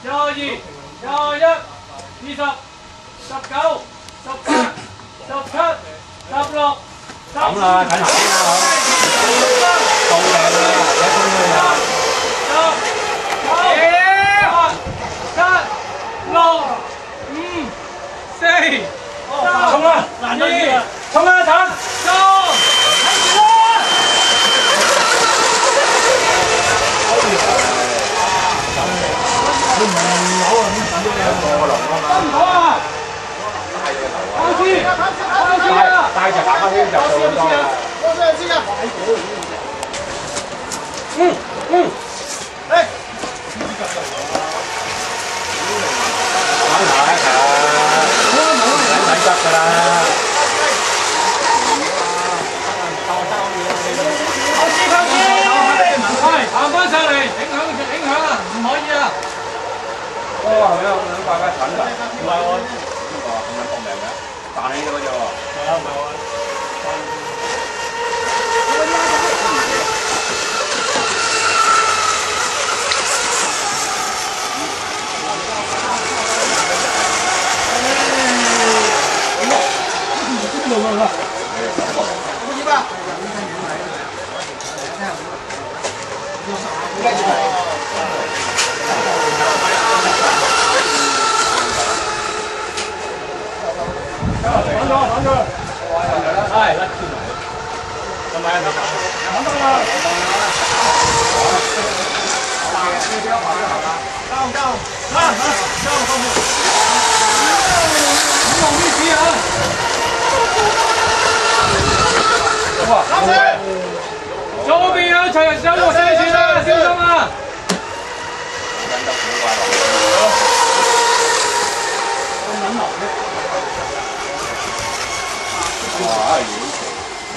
22、21、20、19、18、17、16、咁啦，睇頭先啦，到命啦，一般都有。衝啦！難咗啲啊！衝啦，陳！你唔攞啊？點解啊？得唔到啊？開始！帶隻行翻先就做到啦。我想知啊！嚟！玩下一下，唔使執㗎啦。行翻上嚟，影響啊，唔可以啊！哦，係咪啊？兩塊蠢㗎？唔係喎，邊個啊？咁撚搏命嘅，彈起咗嗰隻喎。係啊，唔係喎。邊度啊？一百。反咗，係甩穿埋，係咪啊？反得啦，交後面，唔用呢啲啊！哇！左邊有齊人手過四次啦，小心啊！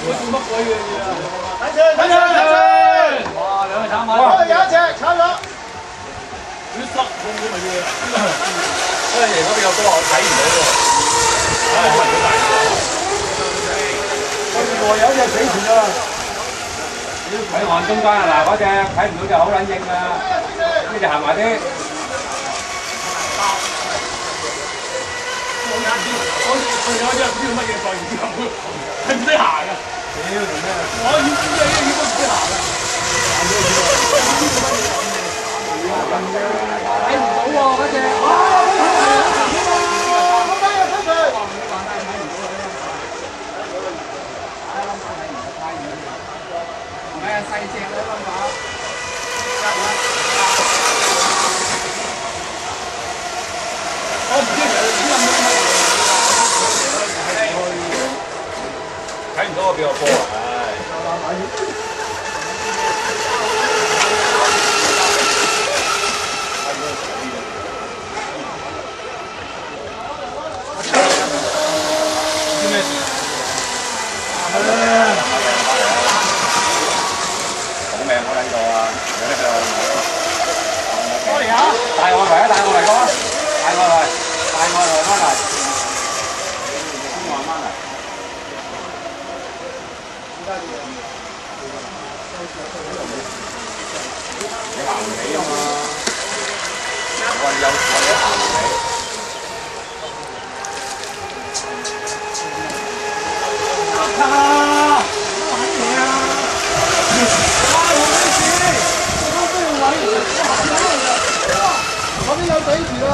我做乜鬼嘢啊！睇住！哇，兩個炒埋。哇，有一隻炒咗。要塞會唔會咪要？因為嗰邊有波，我睇唔到喎。唉，可能好大個。有一隻死船啊！喺岸中間啊！嗱，嗰隻睇唔到就好撚應啊！呢隻行埋啲。我有一隻唔知乜嘢在然之後，係唔識行㗎。屌做咩？我要知啊！要唔識行啊！睇唔到喎嗰隻。我睇啊出佢。唔係啊，細隻啦咁講。我唔知其實點諗到。睇唔到我邊個波啊！知咩事？好命我喺度啊！有得佢過嚟啊！帶我嚟啊！帶我嚟講啊！帶我嚟，帶我嚟翻嚟，先慢慢嚟。你行唔起啊嘛！我話有你行唔起。啊！玩嘢啊！我咩事？我都要位，嗰邊有死住啊！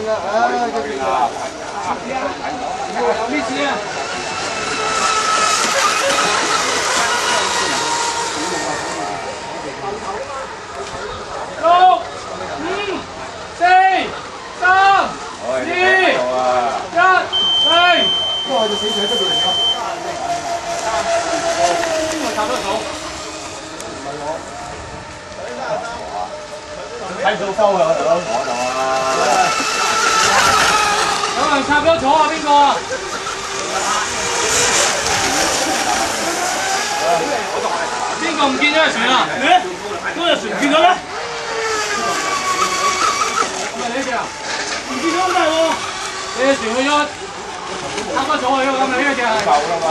邊啦，唉，嗰邊啊！有咩事啊？六、五、四、三、二、一，停！哇！隻死仔出到嚟啦！邊個插得到？睇到收啊，大佬！我就啊！有人插咗坐啊？邊個啊？邊個唔見咗隻船啊？嗰隻船唔見咗咧？係你隻啊？唔見咗真係喎！你隻船去咗，插咗坐去喎，咁你呢隻係？夠啦嘛！